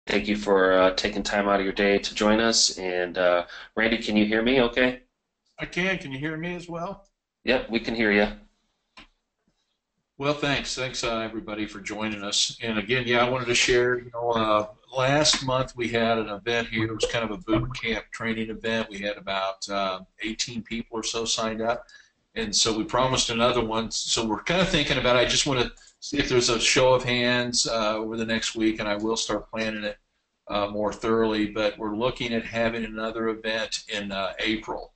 Thank you for taking time out of your day to join us. And Randy, can you hear me okay? I can. Can you hear me as well? Yep, we can hear you. Well, thanks. Thanks, everybody, for joining us. And again, yeah, I wanted to share. Last month we had an event here. It was kind of a boot camp training event. We had about 18 people or so signed up, and so we promised another one. So we're kind of thinking about. I just want to see if there's a show of hands over the next week, and I will start planning it more thoroughly. But we're looking at having another event in April.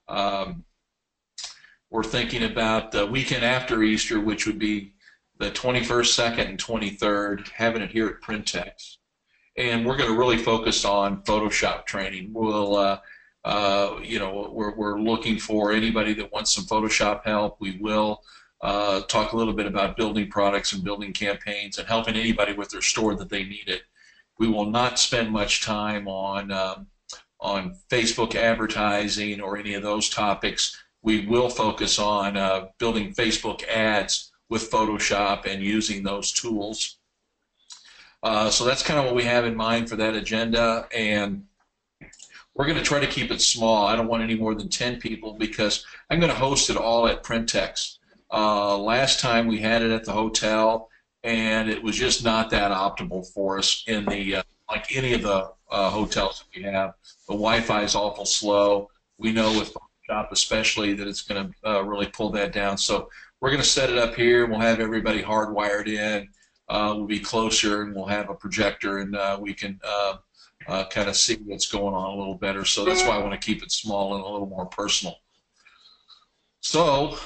Um, We're thinking about the weekend after Easter, which would be the 21st, 2nd, and 23rd, having it here at Printex. And we're going to really focus on Photoshop training. We're looking for anybody that wants some Photoshop help. We will talk a little bit about building products and building campaigns and helping anybody with their store that they need it. We will not spend much time on Facebook advertising or any of those topics. We will focus on building Facebook ads with Photoshop and using those tools. So that's kind of what we have in mind for that agenda, and we're going to try to keep it small. I don't want any more than 10 people because I'm going to host it all at Printex. Last time we had it at the hotel, and it was just not that optimal for us in the like any of the hotels that we have. The Wi-Fi is awful slow. We know with Photoshop especially that it's going to really pull that down. So we're going to set it up here. We'll have everybody hardwired in. We'll be closer, and we'll have a projector, and we can kind of see what's going on a little better. So that's why I want to keep it small and a little more personal. So,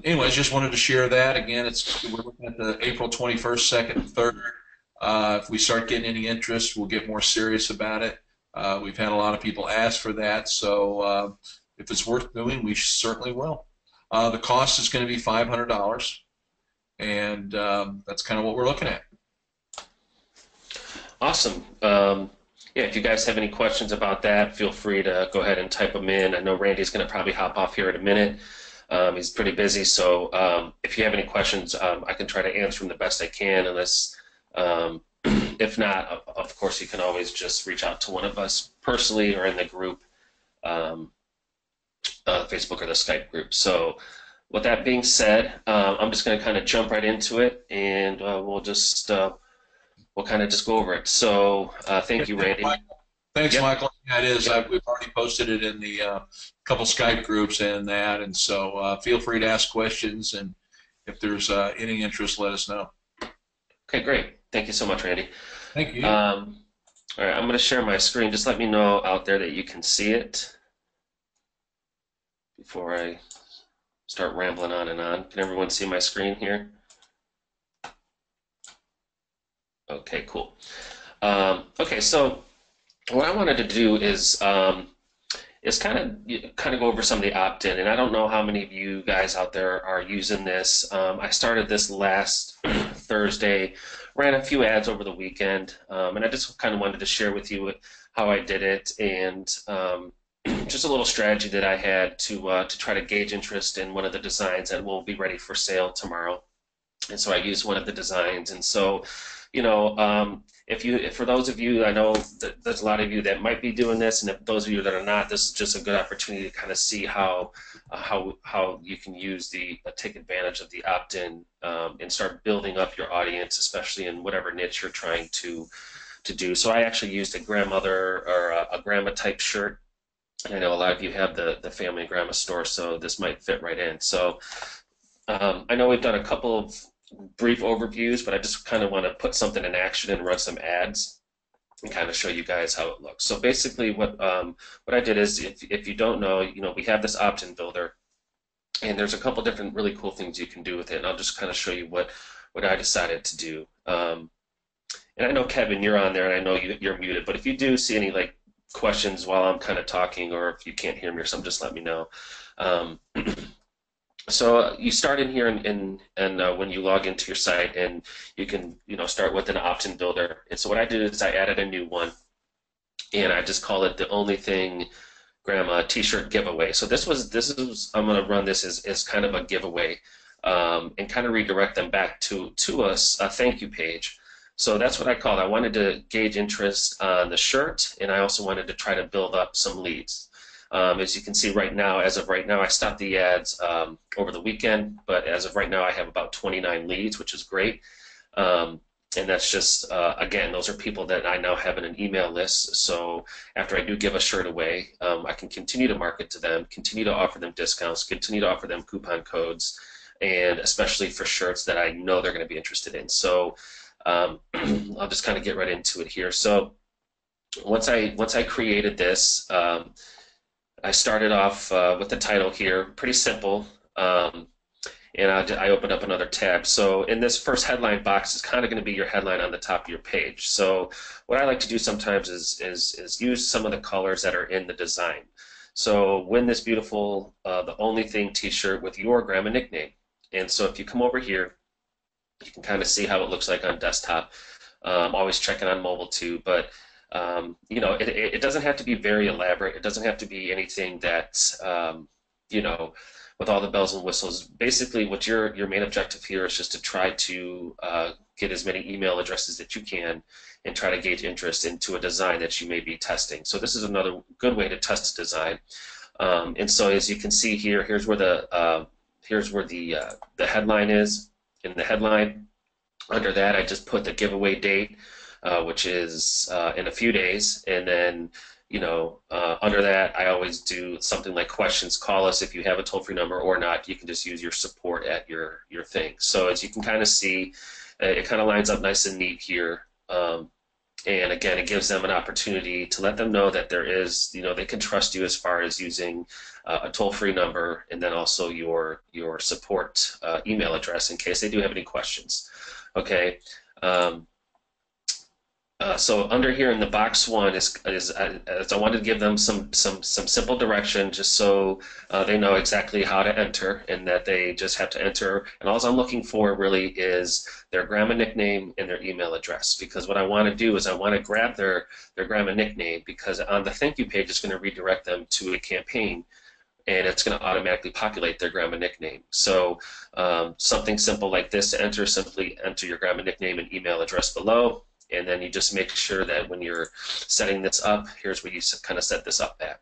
anyways, just wanted to share that. Again, we're looking at the April 21st, 2nd, and 3rd. If we start getting any interest, we'll get more serious about it. We've had a lot of people ask for that, so if it's worth doing, we certainly will. The cost is going to be $500, and that's kind of what we're looking at. Awesome. Yeah, if you guys have any questions about that, feel free to go ahead and type them in. I know Randy's going to probably hop off here in a minute. He's pretty busy, so if you have any questions, I can try to answer them the best I can, unless if not, of course, you can always just reach out to one of us personally or in the group, Facebook or the Skype group. So with that being said, I'm just going to kind of jump right into it, and we'll kind of just go over it. So thank you, Randy. Thanks, Yep. Michael. Yeah, it is. Yep. We've already posted it in the couple Skype groups and that, and so feel free to ask questions, and if there's any interest, let us know. Okay, great. Thank you so much, Randy. Thank you. All right, I'm going to share my screen. Just let me know out there that you can see it before I start rambling on and on. Can everyone see my screen here? Okay, cool. Okay, so what I wanted to do is kind of go over some of the opt-in, and I don't know how many of you guys out there are using this. I started this last Thursday, ran a few ads over the weekend, and I just kind of wanted to share with you how I did it and just a little strategy that I had to try to gauge interest in one of the designs that will be ready for sale tomorrow. And so I used one of the designs, and so if for those of you, I know that there's a lot of you that might be doing this, and if those of you that are not, this is just a good opportunity to kind of see how you can use take advantage of the opt-in and start building up your audience, especially in whatever niche you're trying to do. So I actually used a grandmother or a grandma type shirt. I know a lot of you have the family and grandma store, so this might fit right in. So I know we've done a couple of brief overviews, but I just kind of want to put something in action and run some ads and kind of show you guys how it looks. So basically what I did is, if you don't know, we have this opt-in builder, and there's a couple different really cool things you can do with it, and I'll just kind of show you what I decided to do. And I know, Kevin, you're on there, and I know you're muted, but if you do see any questions while I'm kind of talking, or if you can't hear me or something, just let me know. So you start in here, and when you log into your site, and you can start with an opt-in builder. And so what I did is I added a new one, and I just call it the Only Thing Grandma T-shirt giveaway. So this is I'm going to run this as kind of a giveaway, and kind of redirect them back to a thank you page. So that's what I called. I wanted to gauge interest on the shirt, and I also wanted to try to build up some leads. As you can see right now, as of right now, I stopped the ads over the weekend, but as of right now, I have about 29 leads, which is great. And that's just, again, those are people that I now have in an email list. So after I do give a shirt away, I can continue to market to them, continue to offer them discounts, continue to offer them coupon codes, and especially for shirts that I know they're going to be interested in. So I'll just kind of get right into it here. So once I created this, I started off with the title here, pretty simple. And I opened up another tab. So in this first headline box is kind of going to be your headline on the top of your page. So what I like to do sometimes is use some of the colors that are in the design. So win this beautiful The Only Thing t-shirt with your grandma nickname. And so if you come over here, you can kind of see how it looks like on desktop. Always checking on mobile too, but you know, it doesn't have to be very elaborate. It doesn't have to be anything that you know, with all the bells and whistles. Basically, what your main objective here is just to try to get as many email addresses that you can and try to gauge interest into a design that you may be testing. So this is another good way to test a design. And so as you can see here, here's where the headline is. In the headline, under that, I just put the giveaway date, which is in a few days, and then you know, under that, I always do something like questions. Call us if you have a toll-free number or not. You can just use your support at your thing. So as you can kind of see, it kind of lines up nice and neat here. And again, it gives them an opportunity to let them know that there is, you know, they can trust you as far as using a toll-free number, and then also your support email address in case they do have any questions. Okay. So under here in the box one is I wanted to give them some simple direction just so they know exactly how to enter, and that they just have to enter. And all I'm looking for really is their grandma nickname and their email address, because what I want to do is I want to grab their grandma nickname, because on the thank you page it's going to redirect them to a campaign, and it's going to automatically populate their grandma nickname. So something simple like this to enter, simply enter your grandma nickname and email address below. And then you just make sure that when you're setting this up, here's where you kind of set this up at.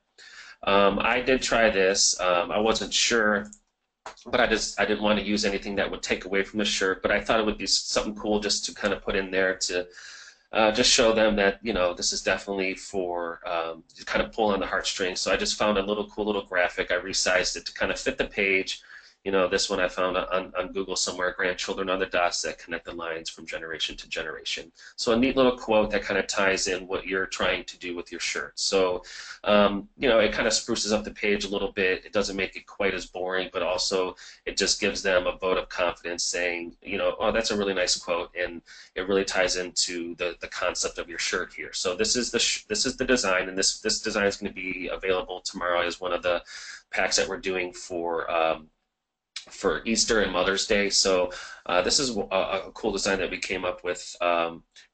I did try this. I wasn't sure, but I didn't want to use anything that would take away from the shirt. But I thought it would be something cool just to kind of put in there to just show them that, you know, this is definitely for to kind of pull on the heartstrings. So I just found a cool little graphic. I resized it to kind of fit the page. You know, this one I found on Google somewhere, grandchildren are the dots that connect the lines from generation to generation. So a neat little quote that kind of ties in what you're trying to do with your shirt. So, you know, it kind of spruces up the page a little bit. It doesn't make it quite as boring, but also it just gives them a vote of confidence saying, you know, oh, that's a really nice quote, and it really ties into the concept of your shirt here. So this is the design, and this design is going to be available tomorrow as one of the packs that we're doing for Easter and Mother's Day. So this is a cool design that we came up with.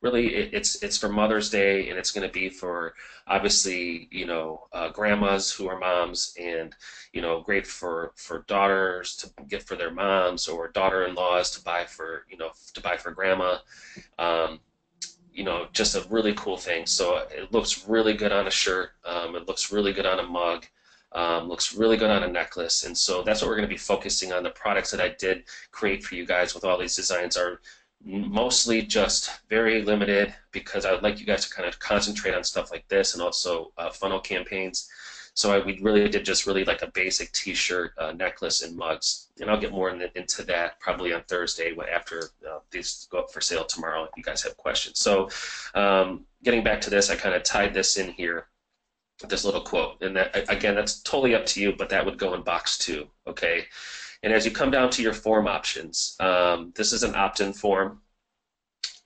Really, it's for Mother's Day, and it's going to be for, obviously, you know, grandmas who are moms, and, you know, great for daughters to get for their moms, or daughter-in-laws to buy for, you know, grandma. You know, just a really cool thing. So it looks really good on a shirt. It looks really good on a mug. Looks really good on a necklace, and so that's what we're going to be focusing on. The products that I did create for you guys with all these designs are mostly just very limited, because I would like you guys to kind of concentrate on stuff like this, and also funnel campaigns. So we really did just like a basic t-shirt, necklace, and mugs, and I'll get more into that probably on Thursday after these go up for sale tomorrow if you guys have questions. So getting back to this, I kind of tied this in here, this little quote, and that, again, that's totally up to you, but that would go in box 2, okay? And as you come down to your form options, this is an opt-in form,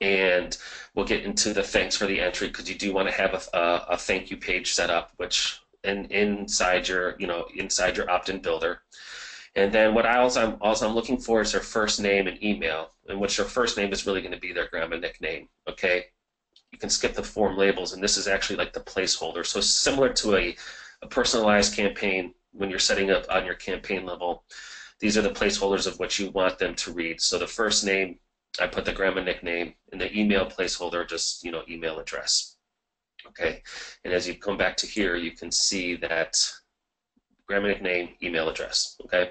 and we'll get into the thanks for the entry, because you do want to have a thank you page set up, which inside your opt-in builder. And then what I'm looking for is their first name and email, and which their first name is really going to be their grandma nickname, okay? You can skip the form labels, and this is actually like the placeholder. So similar to a personalized campaign, when you're setting up on your campaign level, these are the placeholders of what you want them to read. So the first name I put the grandma nickname, and the email placeholder, just, you know, email address. Okay, and as you come back to here, you can see that grandma nickname, email address. Okay,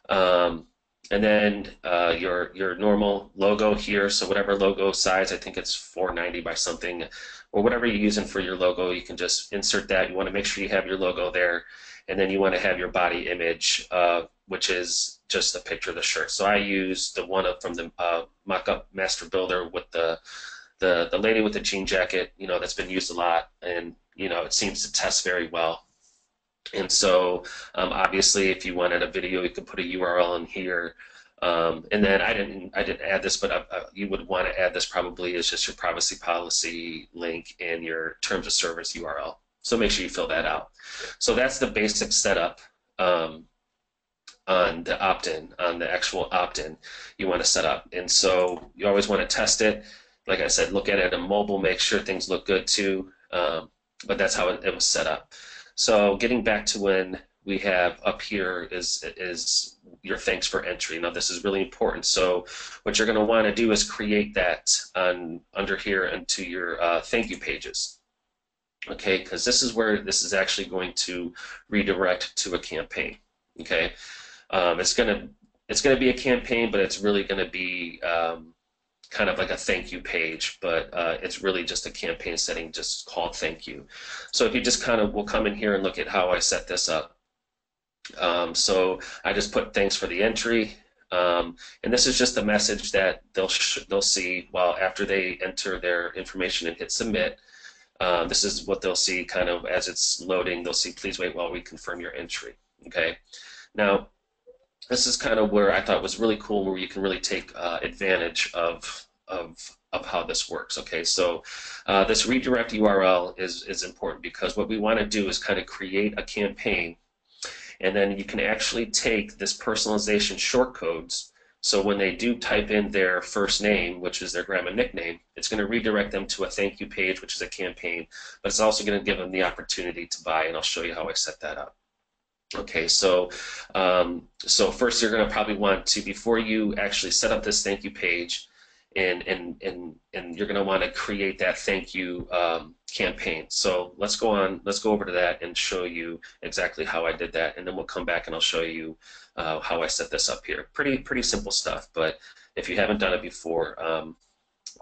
and then your normal logo here. So whatever logo size, I think it's 490 by something, or whatever you're using for your logo, you can just insert that. You want to make sure you have your logo there, and then you want to have your body image, which is just a picture of the shirt. So I use the one up from the mock-up master builder with the lady with the jean jacket, you know, that's been used a lot, and you know, it seems to test very well. And so obviously, if you wanted a video, you could put a URL in here. And then I didn't add this, but you would want to add this probably as just your privacy policy link and your terms of service URL. So make sure you fill that out. So that's the basic setup on the opt-in, on the actual opt-in you want to set up. And so you always want to test it. Like I said, look at it on mobile, make sure things look good too. But that's how it was set up. So getting back to when we have up here is your thanks for entry. Now this is really important. So what you're going to want to do is create that under here into your thank you pages. Okay, because this is where this is actually going to redirect to a campaign. Okay, it's gonna be a campaign, but it's really going to be kind of like a thank you page, but it's really just a campaign setting just called thank you. So if you just kind of will come in here and look at how I set this up. So I just put thanks for the entry, and this is just a message that they'll see while after they enter their information and hit submit. This is what they'll see kind of as it's loading. They'll see, please wait while we confirm your entry. Okay, now this is kind of where I thought was really cool, where you can really take advantage of how this works. Okay, so this redirect URL is important because what we want to do is kind of create a campaign, and then you can actually take this personalization shortcodes. So when they do type in their first name, which is their grandma nickname, it's going to redirect them to a thank you page, which is a campaign, but it's also going to give them the opportunity to buy, and I'll show you how I set that up. Okay, so first you're going to probably want to, before you actually set up this thank you page, and you're going to want to create that thank you campaign. So let's go over to that and show you exactly how I did that, and then we'll come back and I'll show you how I set this up here. Pretty simple stuff, but if you haven't done it before,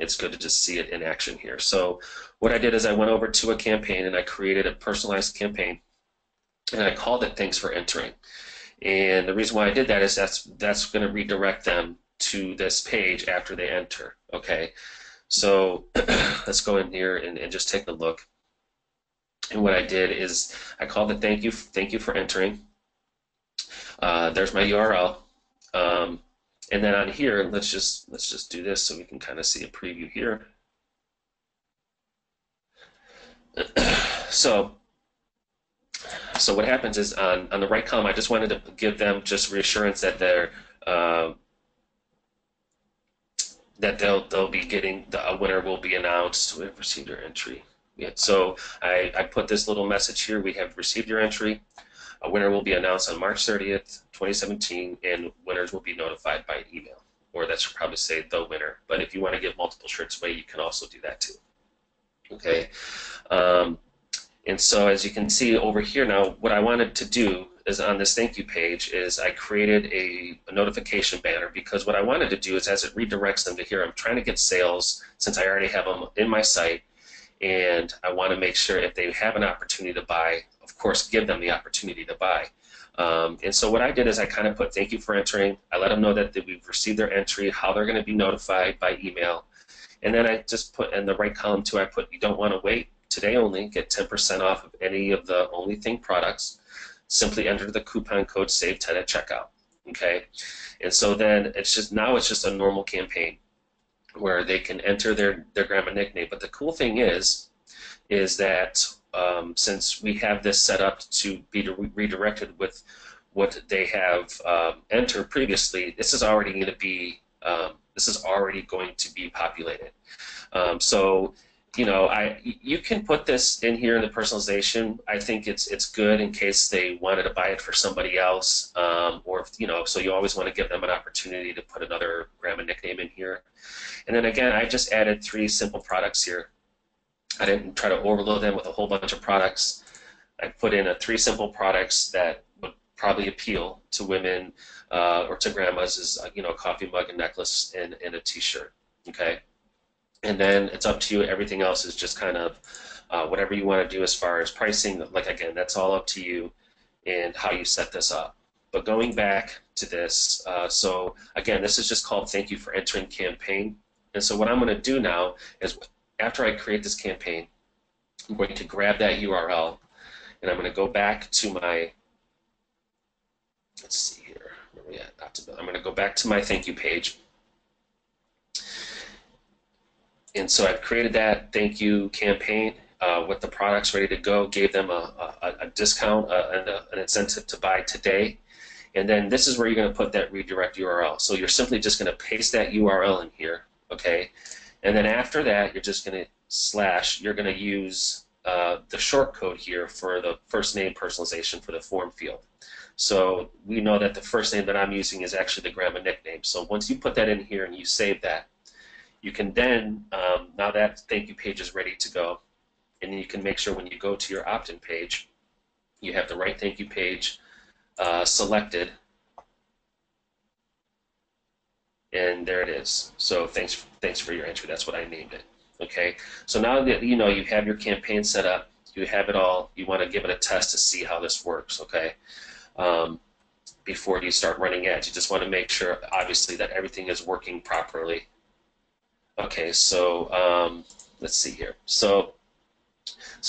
it's good to just see it in action here. So what I did is I went over to a campaign and I created a personalized campaign, and I called it thanks for entering. And the reason why I did that is that's going to redirect them to this page after they enter. Okay, so let's go in here and just take a look. And what I did is I called it thank you for entering. There's my URL, and then on here, let's just do this so we can kind of see a preview here. So what happens is on the right column, I just wanted to give them just reassurance that they'll be getting a winner will be announced. We have received your entry. Yeah, so I put this little message here. We have received your entry. A winner will be announced on March 30th, 2017, and winners will be notified by email. Or that should probably say the winner. But if you want to give multiple shirts away, you can also do that too. Okay. And so as you can see over here now, what I wanted to do is on this thank you page is I created a notification banner, because what I wanted to do is as it redirects them to here, I'm trying to get sales since I already have them in my site, and I want to make sure if they have an opportunity to buy, of course, give them the opportunity to buy. And so what I did is I kind of put thank you for entering. I let them know that we've received their entry, how they're going to be notified by email. And then I just put in the right column too, I put you don't want to wait. Today only, get 10% off of any of the Only Thing products. Simply enter the coupon code SAVE10 at checkout. Okay, and so then it's just a normal campaign where they can enter their grandma nickname. But the cool thing is that since we have this set up to be redirected with what they have entered previously, this is already going to be populated. So you can put this in here in the personalization. I think it's good in case they wanted to buy it for somebody else, or so you always want to give them an opportunity to put another grandma nickname in here. And then again, I just added 3 simple products here. I didn't try to overload them with a whole bunch of products. I put in 3 simple products that would probably appeal to women or to grandmas, is a coffee mug, a necklace, and a T-shirt. Okay. And then it's up to you. Everything else is just kind of whatever you want to do as far as pricing. Like, again, that's all up to you and how you set this up. But going back to this, so again, this is just called Thank You for Entering Campaign. And so what I'm going to do now is, after I create this campaign, I'm going to grab that URL and I'm going to go back to my, let's see here, where are we at? I'm going to go back to my thank you page. And so I've created that thank you campaign with the products ready to go, gave them a discount and an incentive to buy today. And then this is where you're going to put that redirect URL. So you're simply just going to paste that URL in here, okay? And then after that, you're just going to you're going to use the short code here for the first name personalization for the form field. So we know that the first name that I'm using is actually the grandma nickname. So once you put that in here and you save that, you can then, now that thank you page is ready to go, and you can make sure when you go to your opt-in page, you have the right thank you page selected, and there it is. So thanks for your entry. That's what I named it. Okay. So now that you have your campaign set up, you have it all. You want to give it a test to see how this works. Okay. Before you start running ads, you just want to make sure, obviously, that everything is working properly. Okay, so let's see here. So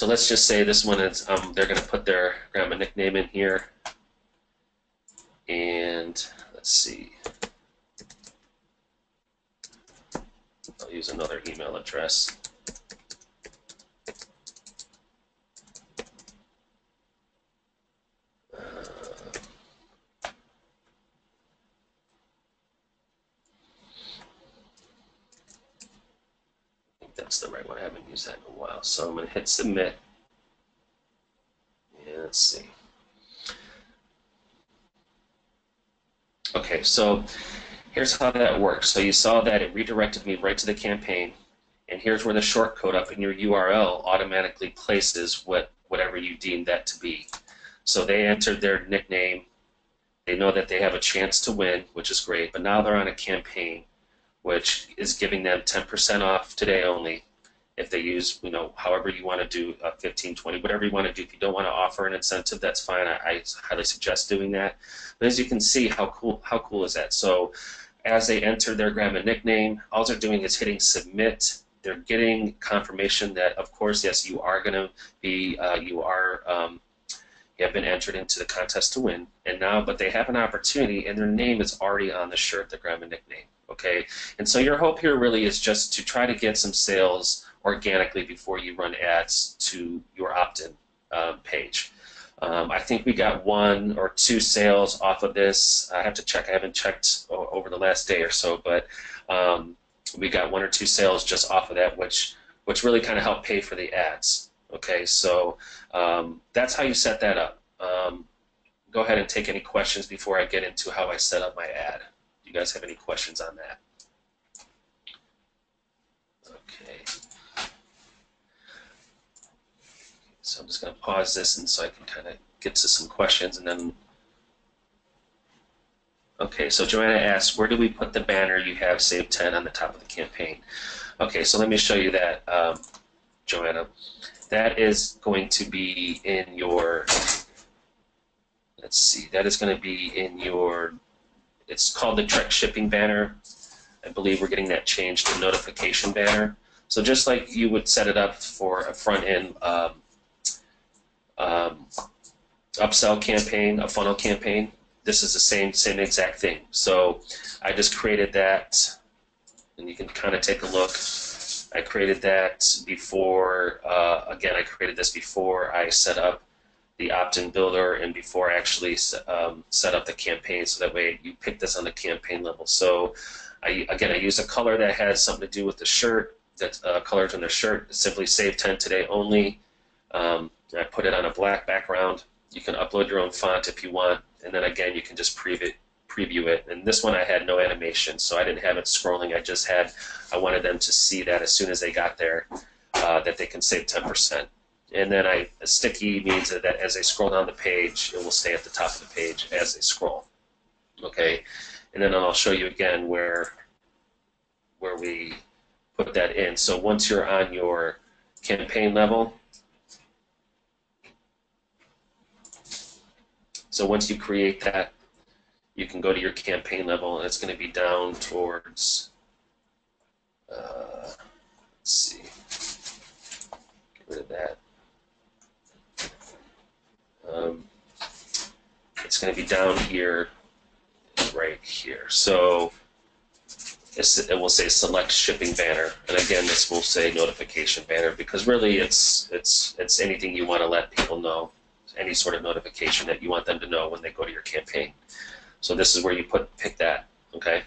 let's just say this one is they're going to put their grandma nickname in here, and let's see. I'll use another email address. That's the right one. I haven't used that in a while. So I'm going to hit submit. And let's see. Okay, so here's how that works. So you saw that it redirected me right to the campaign. And here's where the short code up in your URL automatically places whatever you deem that to be. So they entered their nickname. They know that they have a chance to win, which is great. But now they're on a campaign, which is giving them 10% off today only. If they use, however you want to do 15, 20, whatever you want to do. If you don't want to offer an incentive, that's fine. I highly suggest doing that. But as you can see, how cool is that? So as they enter their grandma nickname, all they're doing is hitting submit. They're getting confirmation that, of course, yes, you are going to be, you have been entered into the contest to win. And now, but they have an opportunity, and their name is already on the shirt, the grandma nickname. Okay, and so your hope here really is just to try to get some sales organically before you run ads to your opt-in page. I think we got 1 or 2 sales off of this. I have to check. I haven't checked over the last day or so, but we got 1 or 2 sales just off of that, which really kind of helped pay for the ads. Okay, so that's how you set that up. Go ahead and take any questions before I get into how I set up my ad. You guys have any questions on that? Okay. So I'm just going to pause this and so I can kind of get to some questions and then. Okay, so Joanna asks, where do we put the banner you have save 10 on the top of the campaign? Okay, so let me show you that, Joanna. That is going to be in your, let's see, that is going to be in your, it's called the TREX shipping banner. I believe we're getting that changed to notification banner. So just like you would set it up for a front-end upsell campaign, a funnel campaign, this is the same exact thing. So I just created that, and you can kind of take a look. I created that before, again, I created this before I set up the opt-in builder and before I actually set up the campaign, so that way you pick this on the campaign level. So again, I use a color that has something to do with the shirt. that's colors in their shirt, simply save 10 today only. I put it on a black background. You can upload your own font if you want, and then again you can just preview it. And this one I had no animation, so I didn't have it scrolling. I wanted them to see that as soon as they got there, that they can save 10%. And then a sticky means that as they scroll down the page, it will stay at the top of the page as they scroll. Okay, and then I'll show you again where we put that in. So once you're on your campaign level, so once you create that, you can go to your campaign level, and it's going to be down towards, let's see, get rid of that. It's going to be down here, right here. So it will say select shipping banner, and again, this will say notification banner, because really it's anything you want to let people know, any sort of notification that you want them to know when they go to your campaign. So this is where you pick that, okay?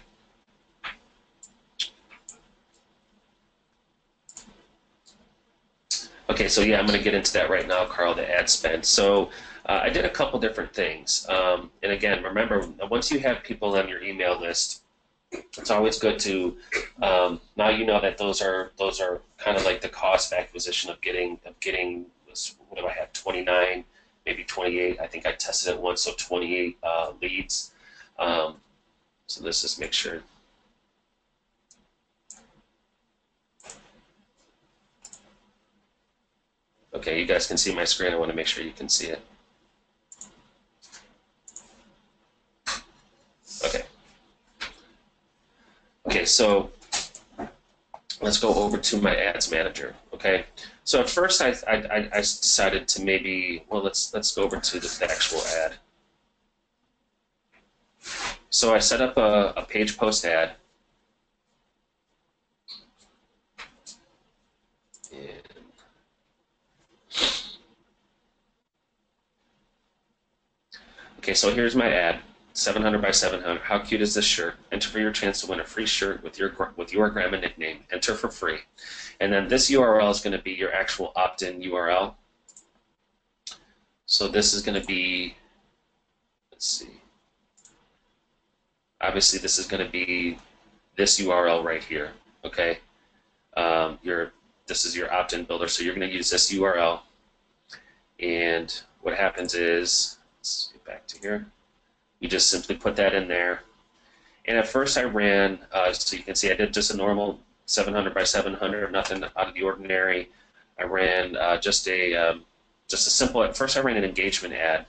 Okay, so yeah, I'm going to get into that right now, Carl, the ad spend. So I did a couple different things. And again, remember, once you have people on your email list, it's always good to, now you know that those are kind of like the cost of acquisition of getting what do I have, 29, maybe 28. I think I tested it once, so 28 leads. So let's just make sure. Okay, you guys can see my screen. I want to make sure you can see it. Okay. Okay, so let's go over to my ads manager. Okay, so at first I decided to maybe, well, let's go over to the actual ad. So I set up a page post ad. Okay, so here's my ad, 700 by 700. How cute is this shirt? Enter for your chance to win a free shirt with your grandma nickname. Enter for free. And then this URL is going to be your actual opt-in URL. So this is going to be, let's see. Obviously, this is going to be this URL right here. Okay, this is your opt-in builder, so you're going to use this URL. And what happens is, let's get back to here. You just simply put that in there. And at first I ran, so you can see I did just a normal 700 by 700, nothing out of the ordinary. I ran just a simple, at first I ran an engagement ad.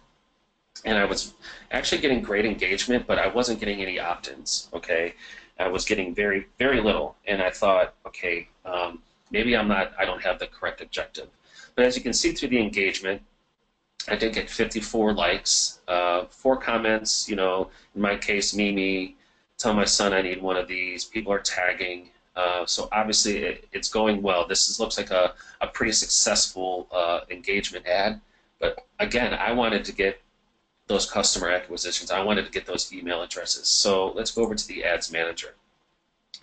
And I was actually getting great engagement, but I wasn't getting any opt-ins, okay? I was getting very, very little. And I thought, okay, maybe I don't have the correct objective. But as you can see through the engagement, I did get 54 likes, 4 comments, you know, in my case, Mimi, tell my son I need one of these, people are tagging. So obviously it's going well. This looks like a pretty successful engagement ad. But again, I wanted to get those customer acquisitions. I wanted to get those email addresses. So let's go over to the ads manager.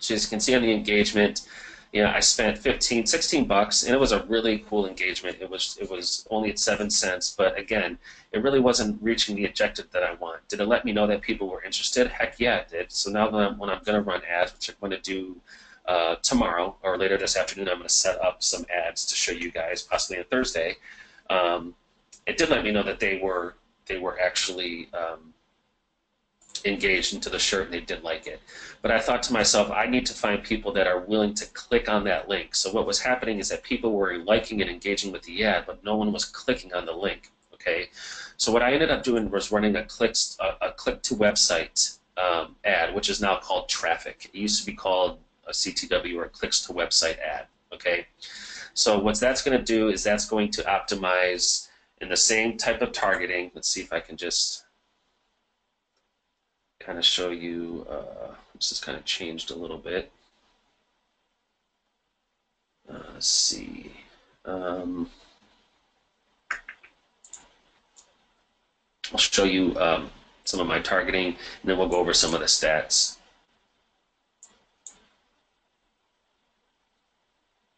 So as you can see on the engagement, you know, I spent 16 bucks, and it was a really cool engagement. It was only at 7 cents, but again, it really wasn't reaching the objective that I want. Did it let me know that people were interested? Heck yeah, it did. So now when I'm going to run ads, which I'm going to do tomorrow or later this afternoon, I'm going to set up some ads to show you guys, possibly on Thursday. It did let me know that they were actually engaged into the shirt and they did like it. But I thought to myself, I need to find people that are willing to click on that link. So what was happening is that people were liking and engaging with the ad, but no one was clicking on the link. Okay, so what I ended up doing was running a click to website ad, which is now called traffic. It used to be called a CTW, or a clicks to website ad. Okay, so what that's going to do is that's going to optimize in the same type of targeting. Let's see if I can just kind of show you. This has kind of changed a little bit. Let's see. I'll show you some of my targeting, and then we'll go over some of the stats.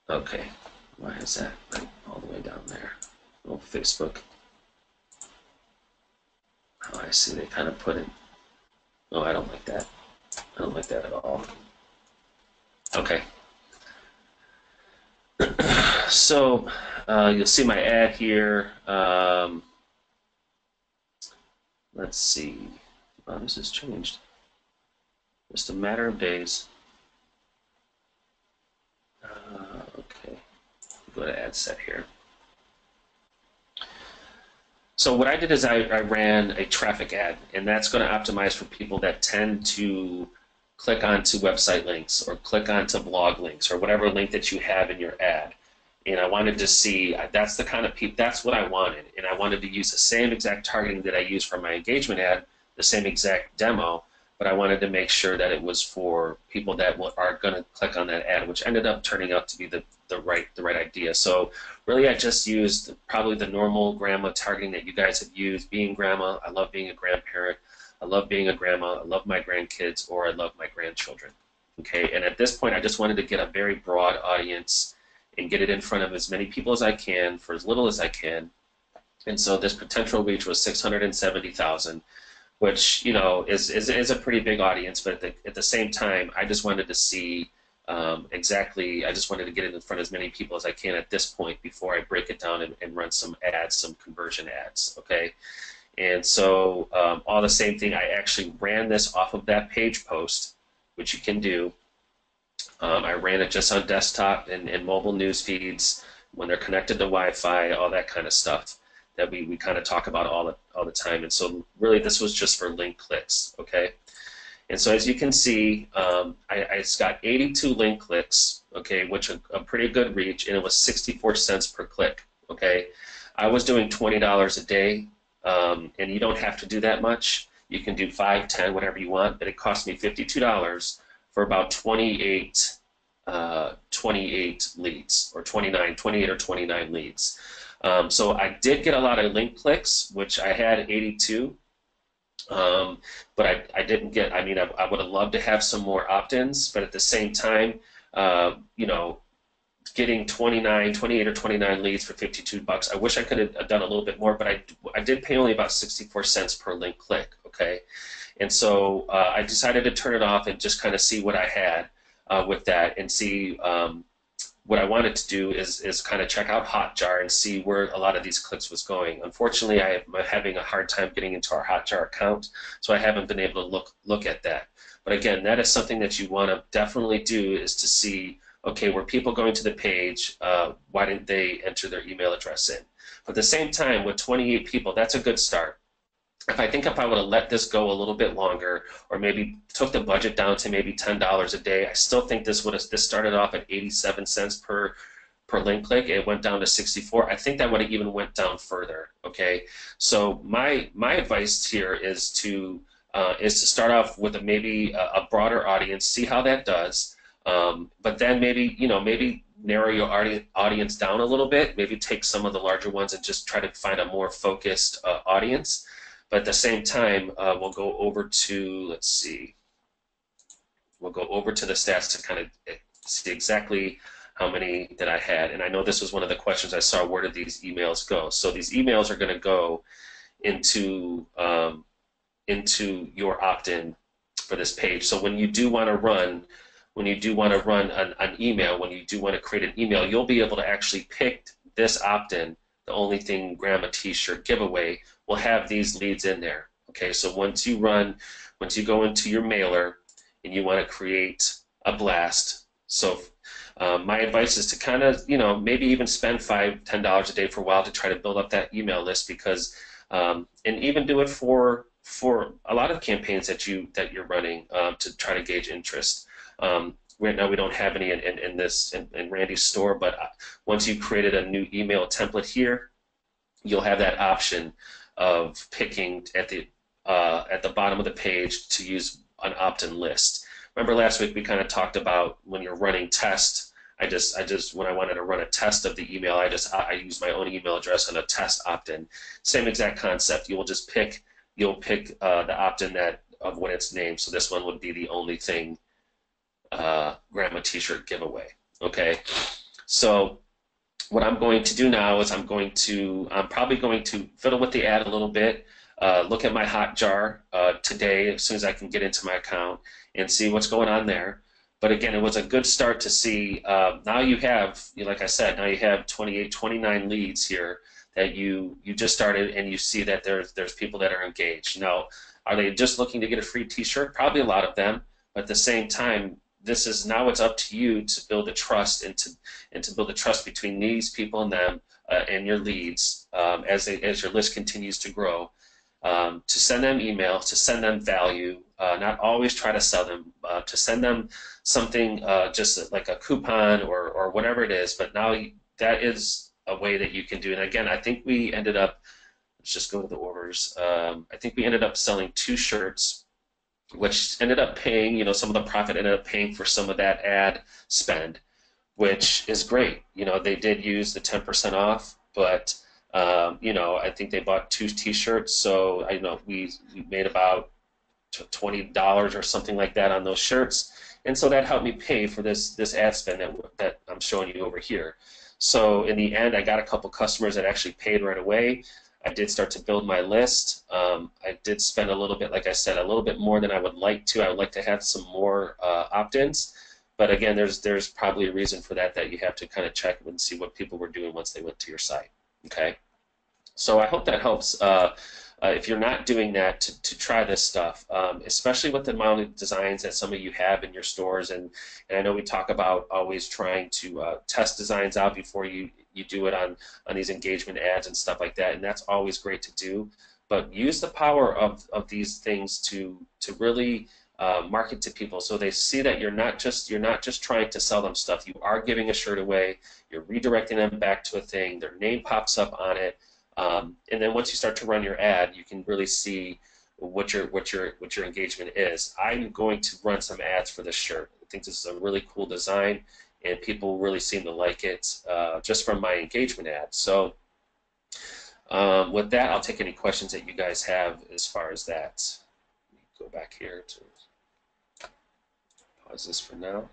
Okay, why is that like all the way down there? Oh, Facebook. Oh, I see. They kind of put it. Oh, I don't like that. I don't like that at all. Okay. So you'll see my ad here. Let's see. Oh, this has changed. Just a matter of days. Okay. Go to ad set here. So what I did is I ran a traffic ad, and that's going to optimize for people that tend to click onto website links or click onto blog links or whatever link that you have in your ad. And I wanted to see, that's the kind of people, that's what I wanted. And I wanted to use the same exact targeting that I used for my engagement ad, the same exact demo, but I wanted to make sure that it was for people that are going to click on that ad, which ended up turning out to be the right idea. So really I just used probably the normal grandma targeting that you guys have used. Being grandma, I love being a grandparent, I love being a grandma, I love my grandkids, or I love my grandchildren. Okay, and at this point I just wanted to get a very broad audience and get it in front of as many people as I can for as little as I can. And so this potential reach was 670,000, which, you know, is a pretty big audience, but at the same time, I just wanted to see exactly, I just wanted to get it in front of as many people as I can at this point before I break it down and run some ads, some conversion ads, okay? And so all the same thing, I actually ran this off of that page post, which you can do. I ran it just on desktop and mobile news feeds when they're connected to Wi-Fi, all that kind of stuff that we kind of talk about all the time. And so really this was just for link clicks, okay? And so as you can see, I got 82 link clicks, okay, which a pretty good reach, and it was 64 cents per click, okay? I was doing $20 a day, and you don't have to do that much. You can do 5, 10, whatever you want, but it cost me $52 for about 28 leads, or 28 or 29 leads. So I did get a lot of link clicks, which I had 82, but I didn't get, I mean, I would have loved to have some more opt-ins, but at the same time, you know, getting 28 or 29 leads for 52 bucks, I wish I could have done a little bit more, but I did pay only about 64 cents per link click, okay? And so I decided to turn it off and just kind of see what I had with that, and see what I wanted to do is kind of check out Hotjar and see where a lot of these clicks was going. Unfortunately, I'm having a hard time getting into our Hotjar account, so I haven't been able to look at that. But again, that is something that you want to definitely do, is to see, okay, were people going to the page? Why didn't they enter their email address in? But at the same time, with 28 people, that's a good start. If I would have let this go a little bit longer, or maybe took the budget down to maybe $10 a day, I still think this started off at 87 cents per link click. It went down to 64. I think that would have even went down further. Okay, so my advice here is to start off with maybe a broader audience, see how that does, but then maybe narrow your audience down a little bit. Maybe take some of the larger ones and just try to find a more focused audience. But at the same time, we'll go over to, let's see, we'll go over to the stats to kind of see exactly how many that I had. And I know this was one of the questions I saw, where did these emails go? So these emails are going to go into your opt-in for this page. So when you do want to run, an email, when you do want to create an email, you'll be able to actually pick this opt-in. The Only Thing Grandma t-shirt giveaway will have these leads in there. Okay, so once you go into your mailer and you want to create a blast, so my advice is to kind of, maybe even spend $5, $10 a day for a while to try to build up that email list, because and even do it for a lot of campaigns that you're running to try to gauge interest. Right now we don't have any in Randy's store, but once you created a new email template here, you'll have that option of picking at the bottom of the page to use an opt-in list. Remember last week we kind of talked about when you're running tests. I just when I wanted to run a test of the email, I use my own email address on a test opt-in. Same exact concept. You'll pick the opt-in of what it's named. So this one would be the Only Thing Grandma t-shirt giveaway. Okay, So what I'm going to do now is I'm probably going to fiddle with the ad a little bit, look at my Hotjar today as soon as I can get into my account and see what's going on there. But again, it was a good start to see. Now you have, like I said, now you have 28, 29 leads here that you just started, and you see that there's people that are engaged. Now, are they just looking to get a free T-shirt? Probably a lot of them. But at the same time, now it's up to you to build a trust and to build a trust between these people and them and your leads as your list continues to grow. To send them emails, to send them value, not always try to sell them, to send them something just like a coupon or whatever it is. But now that is a way that you can do it. And again, I think we ended up, let's just go to the orders. I think we ended up selling 2 shirts, which ended up paying, some of the profit ended up paying for some of that ad spend, which is great. They did use the 10% off, but I think they bought 2 T-shirts, so I know we made about $20 or something like that on those shirts, and so that helped me pay for this ad spend that I'm showing you over here. So in the end, I got a couple customers that actually paid right away. I did start to build my list. I did spend a little bit, like I said, a little bit more than I would like to. I would like to have some more opt-ins, but again, there's probably a reason for that you have to kind of check and see what people were doing once they went to your site. Okay, so I hope that helps. If you're not doing that, to try this stuff, especially with the amount of designs that some of you have in your stores, and I know we talk about always trying to test designs out before you do it on these engagement ads and stuff like that, and that's always great to do. But use the power of these things to really market to people, so they see that you're not just trying to sell them stuff. You are giving a shirt away. You're redirecting them back to a thing. Their name pops up on it. And then once you start to run your ad, you can really see what your engagement is. I'm going to run some ads for this shirt. I think this is a really cool design, and people really seem to like it just from my engagement ad. So with that, I'll take any questions that you guys have as far as that. Let me go back here to pause this for now.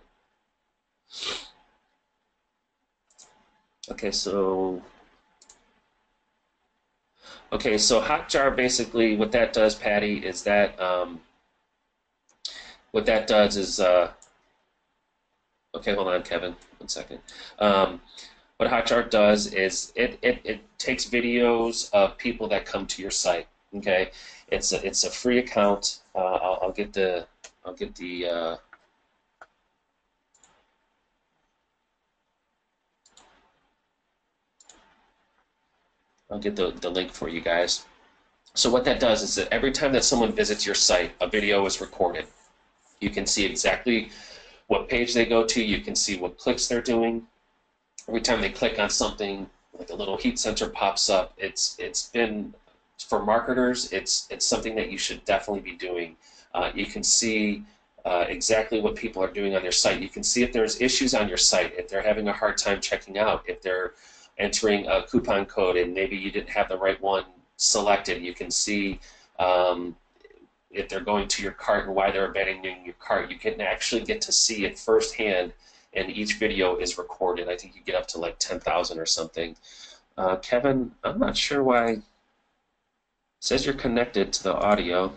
Okay, so Hotjar, basically what that does, Patty, is that what that does is okay, hold on, Kevin, 1 second. What Hotjar does is it takes videos of people that come to your site. Okay, it's a free account. I'll get the link for you guys. So what that does is that every time that someone visits your site, a video is recorded. You can see exactly what page they go to. You can see what clicks they're doing. Every time they click on something, like a little heat sensor pops up. It's been, for marketers, it's something that you should definitely be doing. You can see exactly what people are doing on their site. You can see if there's issues on your site, if they're having a hard time checking out, if they're entering a coupon code and maybe you didn't have the right one selected. You can see if they're going to your cart and why they're abandoning your cart. You can actually get to see it firsthand, and each video is recorded. I think you get up to like 10,000 or something. Kevin, I'm not sure why it says you're connected to the audio.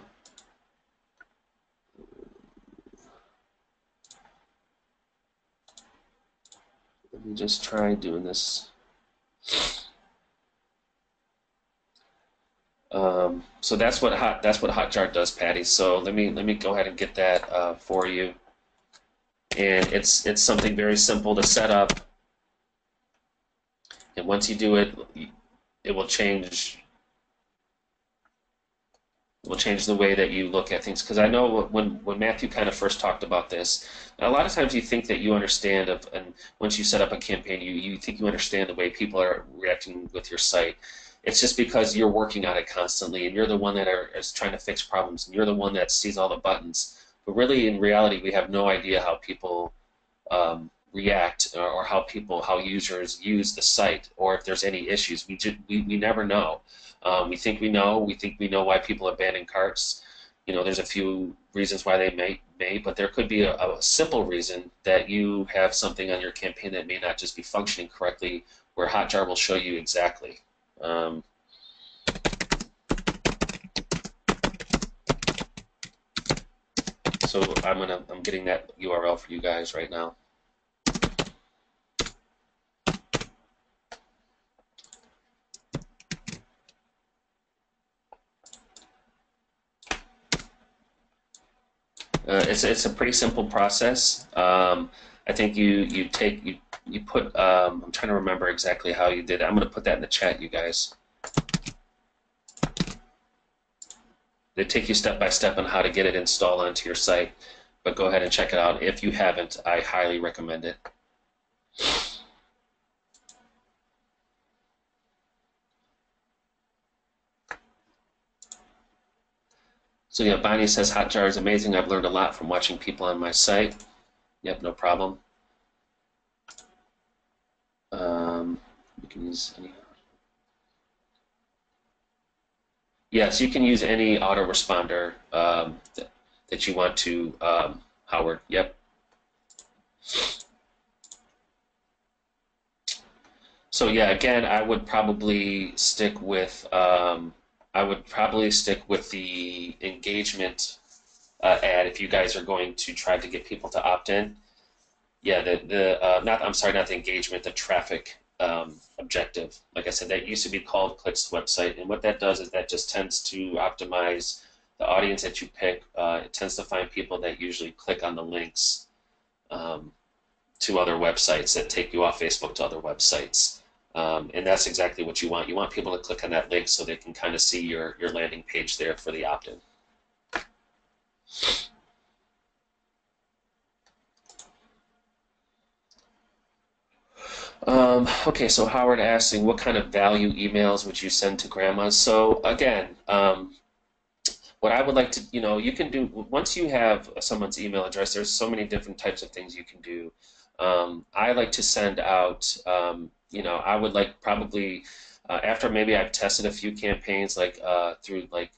Let me just try doing this. So that's what Hotjar does, Patty. So let me go ahead and get that for you. And it's something very simple to set up. And once you do it, it will change. Will change the way that you look at things. Because I know when Matthew kind of first talked about this, a lot of times you think that you understand, and once you set up a campaign, you think you understand the way people are reacting with your site. It's just because you're working on it constantly, and you're the one that is trying to fix problems, and you're the one that sees all the buttons. But really, in reality, we have no idea how people react, or how users use the site, or if there's any issues. We never know. We think we know. We think we know why people abandon carts, there's a few reasons why they may, but there could be a simple reason that you have something on your campaign that may not just be functioning correctly, where Hotjar will show you exactly. So I'm getting that URL for you guys right now. It's a pretty simple process. I think you put I'm trying to remember exactly how you did it. I'm going to put that in the chat, you guys. They take you step by step on how to get it installed onto your site, but go ahead and check it out. If you haven't, I highly recommend it. So yeah, Bonnie says Hotjar is amazing. I've learned a lot from watching people on my site. Yep, no problem. We can use any. Yes, you can use any autoresponder that you want to, Howard. Yep. So yeah, again, I would probably stick with the engagement ad if you guys are going to try to get people to opt in. Yeah, not the engagement, the traffic objective. Like I said, that used to be called clicks to website, and what that does is that just tends to optimize the audience that you pick. It tends to find people that usually click on the links to other websites that take you off Facebook to other websites. And that's exactly what you want. You want people to click on that link so they can kind of see your landing page there for the opt-in. Okay, so Howard asking, what kind of value emails would you send to grandmas? So again, what I would like to, you can do, once you have someone's email address, there's so many different types of things you can do. I like to send out, I would like probably, after maybe I've tested a few campaigns, like through like,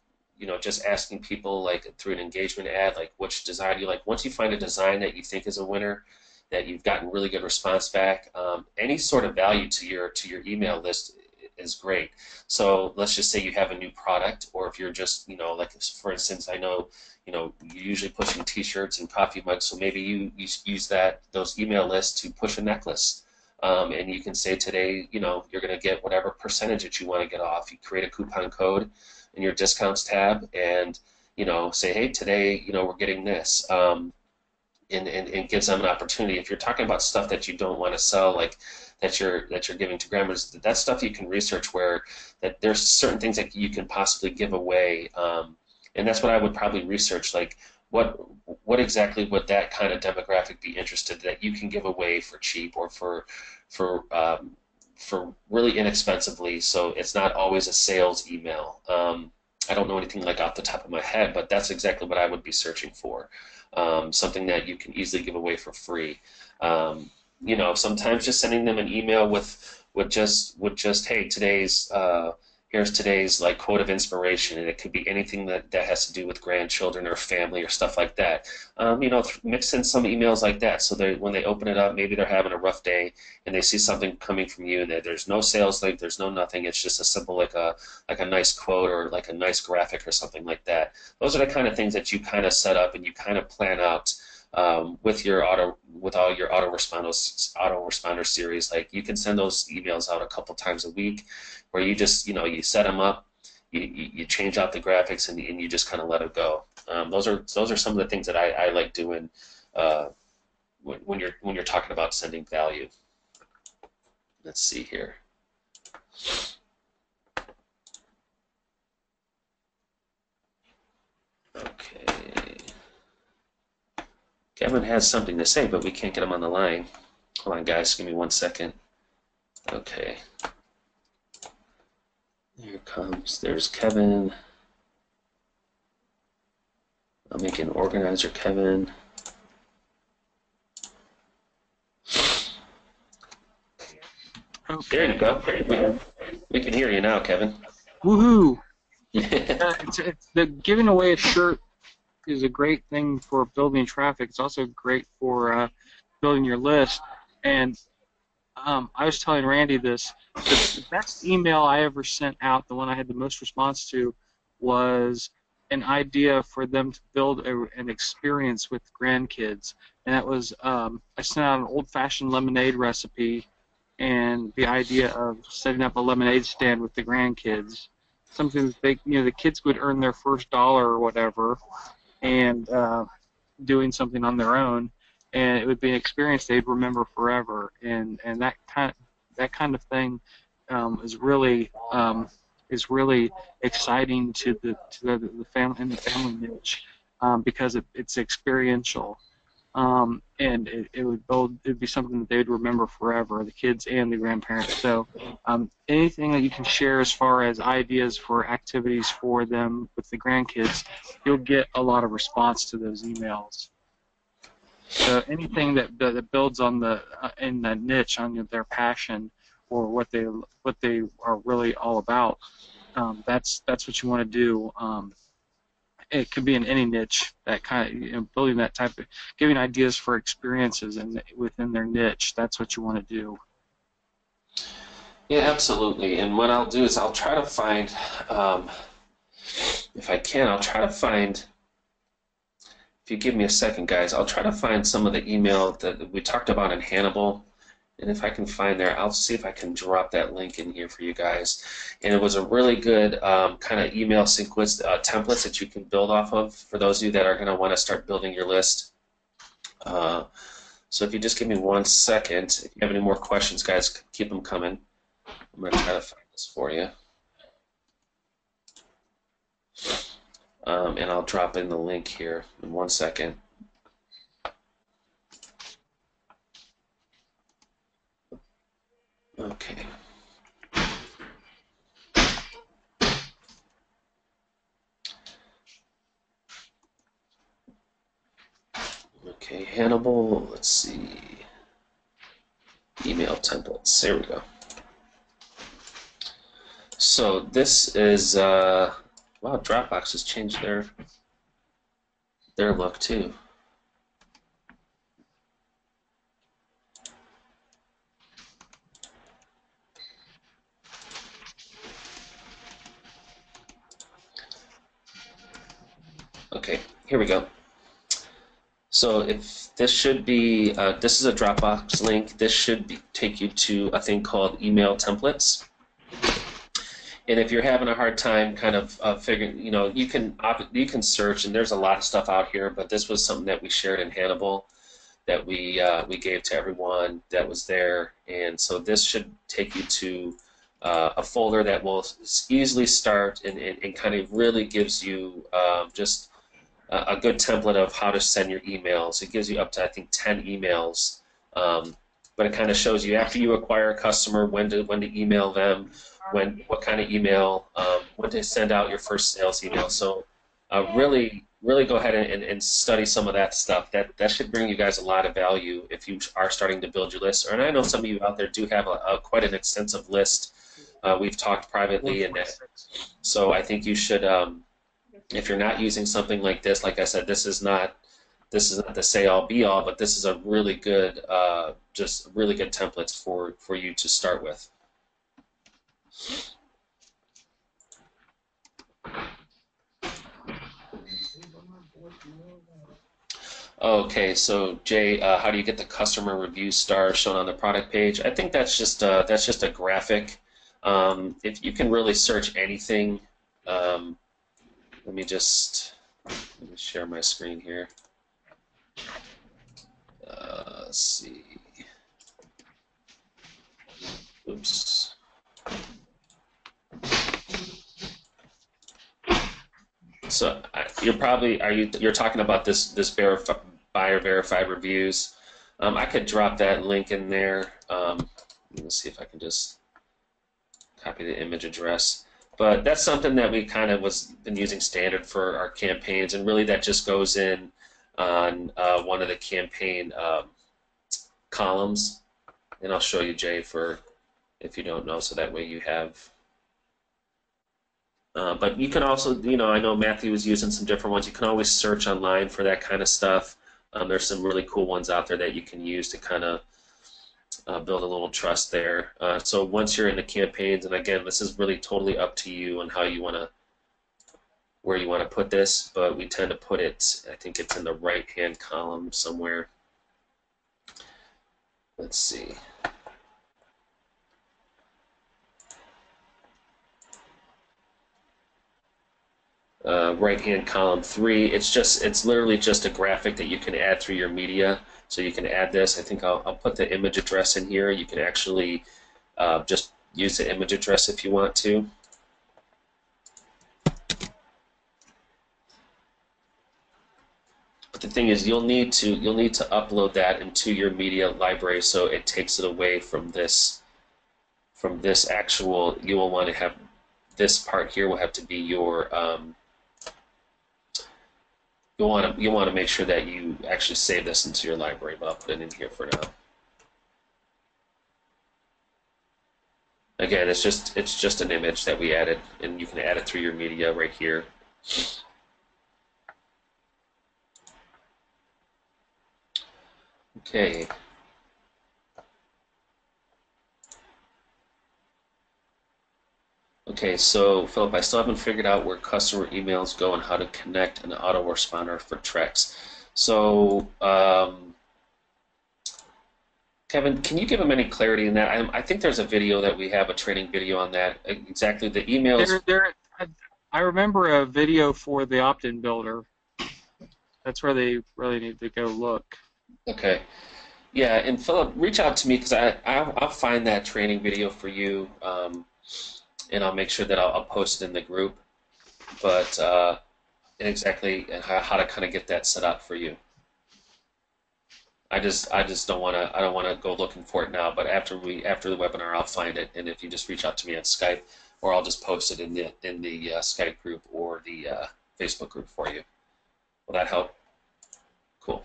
just asking people like through an engagement ad, like which design do you like. Once you find a design that you think is a winner, that you've gotten really good response back, any sort of value to your email list is great. So let's just say you have a new product, or if you're just, like for instance, I know, you're usually pushing T-shirts and coffee mugs, so maybe you use those email lists to push a necklace. And you can say today, you're going to get whatever percentage that you want to get off. You create a coupon code in your discounts tab, and say, hey, today, we're getting this. And gives them an opportunity. If you're talking about stuff that you don't want to sell, like that you're giving to grandmas, that's stuff you can research where that there's certain things that you can possibly give away, and that's what I would probably research, like what exactly would that kind of demographic be interested that you can give away for cheap or for really inexpensively, so it's not always a sales email. I don't know anything like off the top of my head, but that's exactly what I would be searching for. Something that you can easily give away for free. Sometimes just sending them an email with just hey, here's today's like quote of inspiration, and it could be anything that has to do with grandchildren or family or stuff like that. Mix in some emails like that, so when they open it up, maybe they're having a rough day and they see something coming from you, and there's no sales link, there's no nothing. It's just a simple like a nice quote or like a nice graphic or something like that. Those are the kind of things that you kind of set up and you kind of plan out with all your autoresponder series. Like you can send those emails out a couple times a week, where you just you set them up, you change out the graphics, and you just kind of let it go. Those are some of the things that I like doing when you're talking about sending value. Let's see here. Okay. Kevin has something to say, but we can't get him on the line. Hold on, guys. Give me 1 second. Okay. Here comes. There's Kevin. I'll make an organizer, Kevin. Okay. There you go. We can hear you now, Kevin. Woohoo! It's the giving away a shirt is a great thing for building traffic. It's also great for building your list. And I was telling Randy this. The best email I ever sent out, the one I had the most response to, was an idea for them to build an experience with grandkids. And that was, I sent out an old-fashioned lemonade recipe and the idea of setting up a lemonade stand with the grandkids. Something that they, the kids would earn their first dollar or whatever, and doing something on their own, and it would be an experience they'd remember forever. And that kind of thing is really exciting to the family and the family niche, because it's experiential. And it'd be something that they would remember forever, the kids and the grandparents. So anything that you can share as far as ideas for activities for them with the grandkids, you'll get a lot of response to those emails. So anything that builds on in that niche, on their passion or what they are really all about, that's what you want to do. It could be in any niche, that kind of, building that type of, giving ideas for experiences and within their niche. That's what you want to do. Yeah, absolutely. And what I'll do is I'll try to find, if I can, I'll try to find, if you give me a second, guys, I'll try to find some of the email that we talked about in Hannibal. And if I can find there, I'll see if I can drop that link in here for you guys. And it was a really good kind of email sequence templates that you can build off of for those of you that are going to want to start building your list. So if you just give me 1 second, if you have any more questions, guys, keep them coming. I'm going to try to find this for you. And I'll drop in the link here in 1 second. Okay. Okay, Hannibal, let's see. Email templates, there we go. So this is, wow, Dropbox has changed their look too. Okay, here we go. So if this should be, this is a Dropbox link. This should take you to a thing called email templates. And if you're having a hard time kind of figuring, you can search, and there's a lot of stuff out here. But this was something that we shared in Hannibal that we gave to everyone that was there. And so this should take you to a folder that will easily start and kind of really gives you just a good template of how to send your emails. It gives you up to, I think, 10 emails, but it kind of shows you after you acquire a customer when to email them, what kind of email, when to send out your first sales email. So really go ahead and study some of that stuff. That should bring you guys a lot of value if you are starting to build your list. And I know some of you out there do have quite an extensive list. We've talked privately, and so I think you should. If you're not using something like this, like I said, this is not the say-all be-all, but this is a really good, just really good templates for you to start with. Okay, so Jay, how do you get the customer review stars shown on the product page? I think that's just a graphic. If you can really search anything. Let me share my screen here. Let's see. Oops. So you're talking about this buyer verified reviews. I could drop that link in there. Let me see if I can just copy the image address. But that's something that we kind of been using standard for our campaigns, and really that just goes in on one of the campaign columns. And I'll show you, Jay, if you don't know, so that way you have. But you can also, I know Matthew was using some different ones. You can always search online for that kind of stuff. There's some really cool ones out there that you can use to kind of build a little trust there. So once you're in the campaigns, and again, this is really totally up to you on how you want to, where you want to put this, but we tend to put it, I think it's in the right-hand column somewhere. Let's see. Right-hand column 3. It's literally just a graphic that you can add through your media. So you can add this. I think I'll put the image address in here. You can actually just use the image address if you want to. But the thing is, you'll need to upload that into your media library, so it takes it away from this actual. You will want to have this part here will have to be your. You'll want to make sure that you actually save this into your library, but I'll put it in here for now. Again, it's just an image that we added, and you can add it through your media right here. Okay. Okay, so Philip, I still haven't figured out where customer emails go and how to connect an autoresponder for TREX. So, Kevin, can you give him any clarity in that? I think there's a video that we have, a training video on that. Exactly, the emails. I remember a video for the Optin builder. That's where they really need to go look. Okay. Yeah, and Philip, reach out to me because I'll find that training video for you, and I'll make sure that I'll post it in the group. But exactly how to kind of get that set up for you. I just don't want to. I don't want to go looking for it now. But after the webinar, I'll find it, and if you just reach out to me on Skype, or I'll just post it in the Skype group or the Facebook group for you. Will that help? Cool.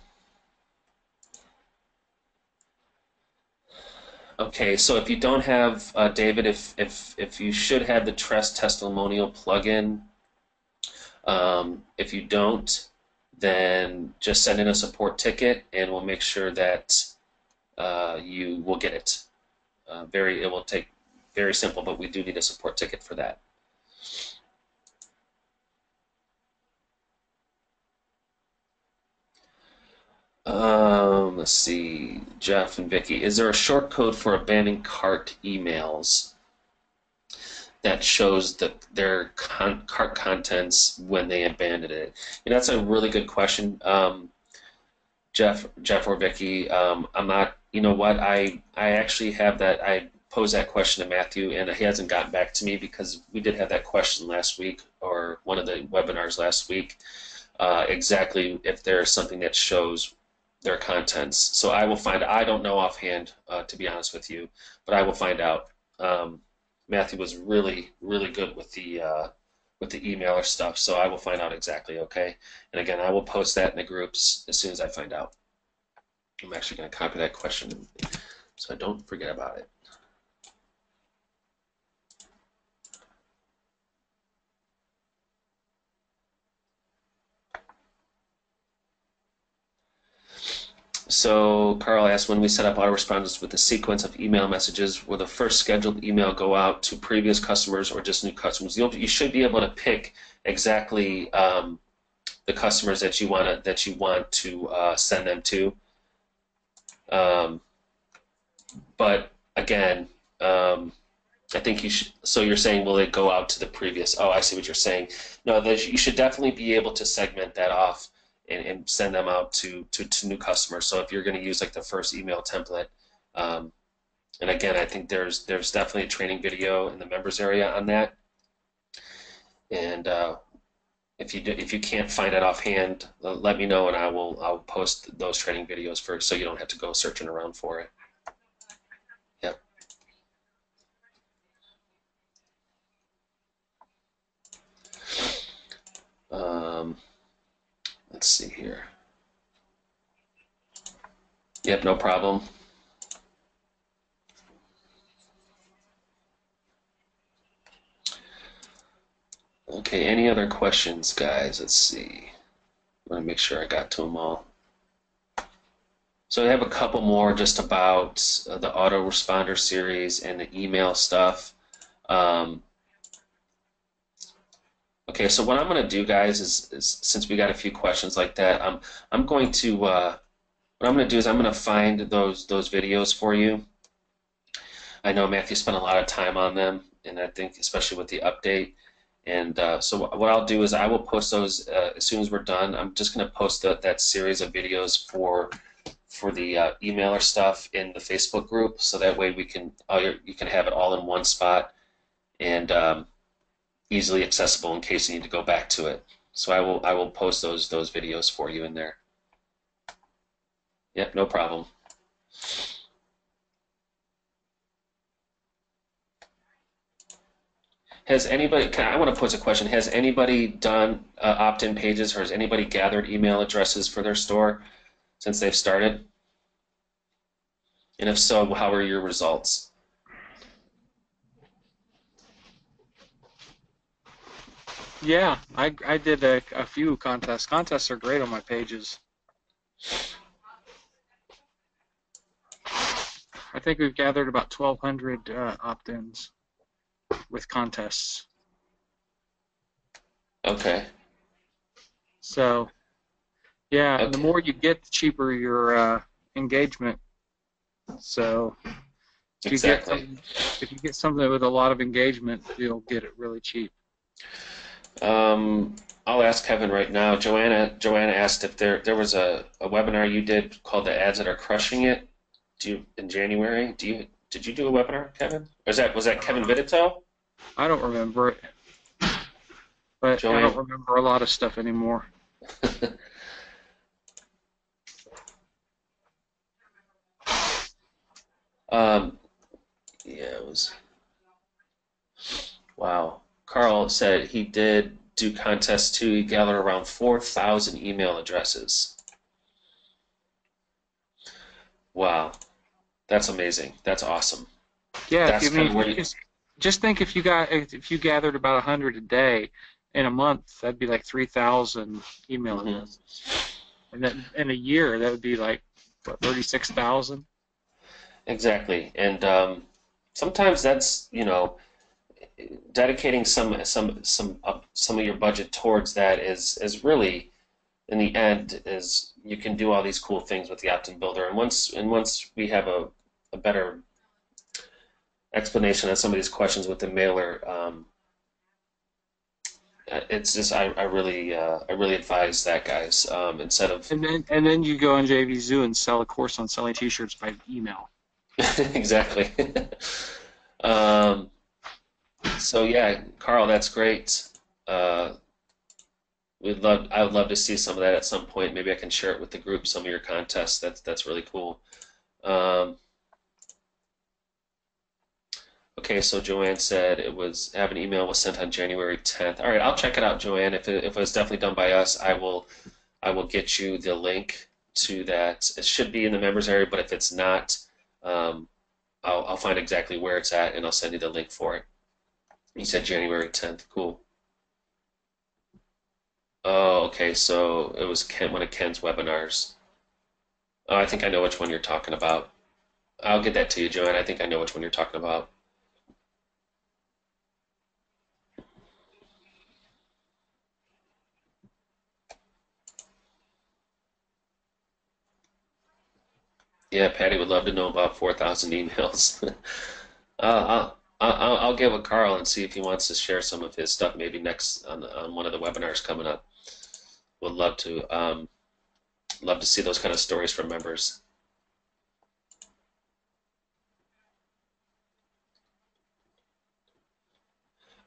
Okay, so if you don't have David, if you should have the TREX Testimonial Plugin. If you don't, then just send in a support ticket, and we'll make sure that you will get it. It will take very simple, but we do need a support ticket for that. Let's see, Jeff and Vicky. Is there a short code for abandoning cart emails that shows their cart contents when they abandoned it? That's a really good question, Jeff or Vicky. I'm not. You know what? I actually have that. I posed that question to Matthew, and he hasn't gotten back to me because we did have that question last week, or one of the webinars last week. Exactly if there's something that shows their contents. So I will find. I don't know offhand, to be honest with you, but I will find out. Matthew was really good with the emailer stuff, so I will find out exactly. Okay, and again, I will post that in the groups as soon as I find out. I'm actually going to copy that question so I don't forget about it. So Carl asked, when we set up autoresponders with a sequence of email messages, will the first scheduled email go out to previous customers or just new customers? You should be able to pick exactly the customers that you want to send them to. But again, I think you should. So you're saying, will it go out to the previous? Oh, I see what you're saying. No, you should definitely be able to segment that off and send them out to new customers. So if you're going to use like the first email template, and again, I think there's definitely a training video in the members area on that. And if you can't find it offhand, let me know, and I'll post those training videos first, so you don't have to go searching around for it. Yep. Let's see here. Yep, no problem. Okay, any other questions, guys? Let's see. I want to make sure I got to them all. So I have a couple more just about the autoresponder series and the email stuff. Um, okay, so what I'm going to do, guys, is since we got a few questions like that, I'm going to what I'm going to do is I'm going to find those videos for you. I know Matthew spent a lot of time on them, and I think especially with the update. And so what I'll do is I will post those as soon as we're done. I'm just going to post that series of videos for the emailer stuff in the Facebook group, so that way we can you can have it all in one spot and easily accessible in case you need to go back to it. So I will post those videos for you in there. Yep, no problem. Has anybody? I want to pose a question. Has anybody done opt-in pages, or has anybody gathered email addresses for their store since they've started? And if so, how are your results? Yeah, I did a few contests. Contests are great on my pages. I think we've gathered about 1,200 opt-ins with contests. Okay. So, yeah, Okay. the more you get, the cheaper your engagement. So, Exactly. if you get something with a lot of engagement, you'll get it really cheap. I'll ask Kevin right now. Joanna asked if there was a webinar you did called the ads that are crushing it. In January? Did you do a webinar, Kevin? Or was that Kevin Vidito? I don't remember it, but Joanne? I don't remember a lot of stuff anymore. Yeah, it was. Wow. Carl said he did do contests too. He gathered around 4,000 email addresses. Wow. That's amazing. That's awesome. Yeah, That's kind of where you. just think if you gathered about 100 a day in a month, that'd be like 3,000 email addresses, and then in a year that would be like what, 36,000. Exactly. And sometimes that's, dedicating some of your budget towards that is really in the end is you can do all these cool things with the Optin Builder. And once we have a better explanation on some of these questions with the mailer, it's just I really advise that, guys, instead of And then you go on JVZoo and sell a course on selling T-shirts by email. exactly. So yeah, Carl, that's great. I would love to see some of that at some point. Maybe I can share it with the group, some of your contests. That's really cool. Okay, so Joanne said have an email was sent on January 10th. All right, I'll check it out, Joanne. If it was definitely done by us, I will get you the link to that. It should be in the members area, but if it's not, I'll find exactly where it's at and I'll send you the link for it. You said January 10th. Cool. Oh, okay. So it was one of Ken's webinars. Oh, I think I know which one you're talking about. I'll get that to you, Joanne. I think I know which one you're talking about. Yeah, Patty would love to know about 4,000 emails. I'll get with Carl and see if he wants to share some of his stuff maybe next on one of the webinars coming up. Would love to see those kind of stories from members.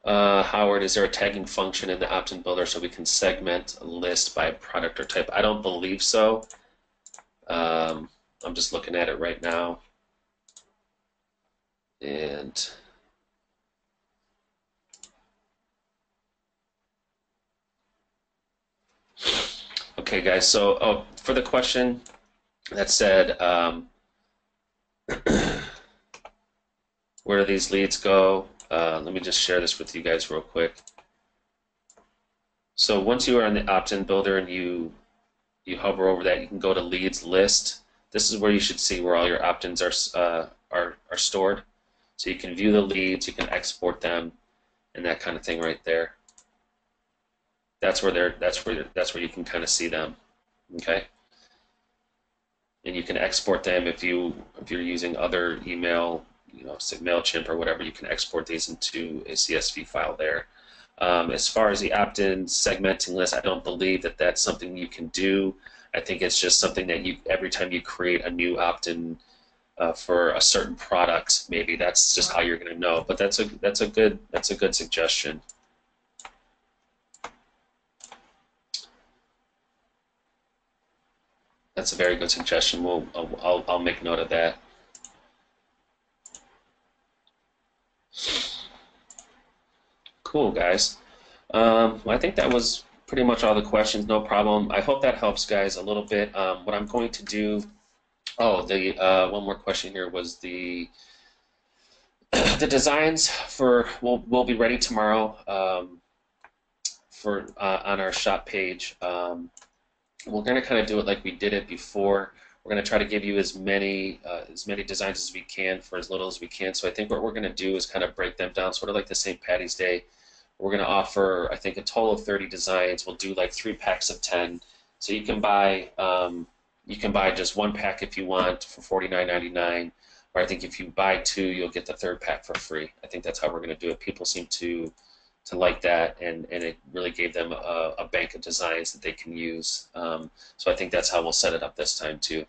Howard, is there a tagging function in the Optin Builder so we can segment a list by product or type? I don't believe so. I'm just looking at it right now. And okay, guys, so for the question that said, where do these leads go? Let me just share this with you guys real quick. So once you are in the opt-in builder and you hover over that, you can go to leads list. This is where you should see where all your opt-ins are stored. So you can view the leads, you can export them, and that kind of thing right there. That's where you can kind of see them. Okay. And you can export them if you're using other email, say MailChimp or whatever. You can export these into a CSV file there. As far as the opt-in segmenting list, I don't believe that that's something you can do. I think it's just something that every time you create a new opt-in for a certain product, maybe that's just how you're going to know. But that's a good suggestion. That's a very good suggestion. I'll make note of that. Cool, guys. I think that was pretty much all the questions. No problem. I hope that helps, guys, a little bit. What I'm going to do. Oh, one more question here was the designs will be ready tomorrow on our shop page. We're going to kind of do it like we did it before. We're going to try to give you as many designs as we can for as little as we can. So I think what we're going to do is kind of break them down, sort of like the St. Patty's Day. We're going to offer, I think, a total of 30 designs. We'll do like 3 packs of 10. So you can buy just 1 pack if you want for $49.99. Or I think if you buy 2, you'll get the 3rd pack for free. I think that's how we're going to do it. People seem to like that, and it really gave them a bank of designs that they can use. So I think that's how we'll set it up this time too.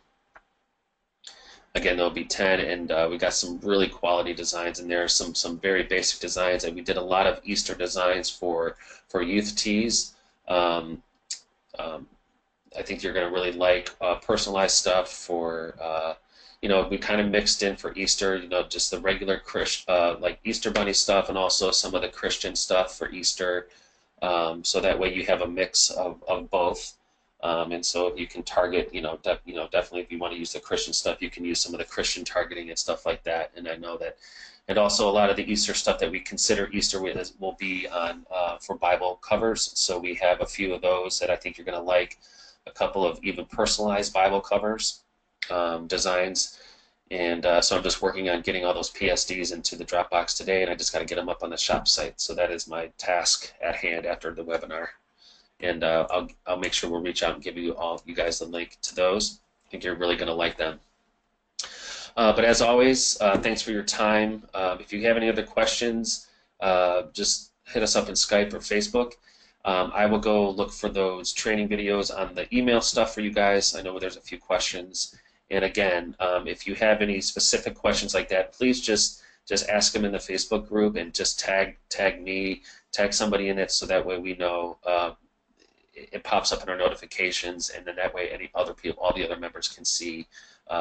Again, there'll be 10, and we got some really quality designs in there. Some very basic designs, and we did a lot of Easter designs for youth tees. I think you're going to really like personalized stuff for. We kind of mixed in for Easter, just the regular like Easter bunny stuff, and also some of the Christian stuff for Easter. So that way you have a mix of both. And so you can target, definitely if you want to use the Christian stuff, you can use some of the Christian targeting and stuff like that. And I know that, and also a lot of the Easter stuff that we consider Easter will be on for Bible covers. So we have a few of those that I think you're going to like. A couple of even personalized Bible covers. Designs, and so I'm just working on getting all those PSDs into the Dropbox today, and I just got to get them up on the shop site. So that is my task at hand after the webinar, and I'll make sure we'll reach out and give you guys the link to those. I think you're really going to like them. But as always, thanks for your time. If you have any other questions, just hit us up in Skype or Facebook. I will go look for those training videos on the email stuff for you guys. I know there's a few questions. And again, if you have any specific questions like that, please just ask them in the Facebook group and just tag me, tag somebody in it, so that way we know it pops up in our notifications, and then that way all the other members can see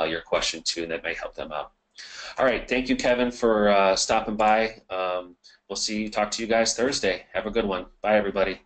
your question too, and that may help them out. All right, thank you, Kevin, for stopping by. We'll talk to you guys Thursday. Have a good one. Bye, everybody.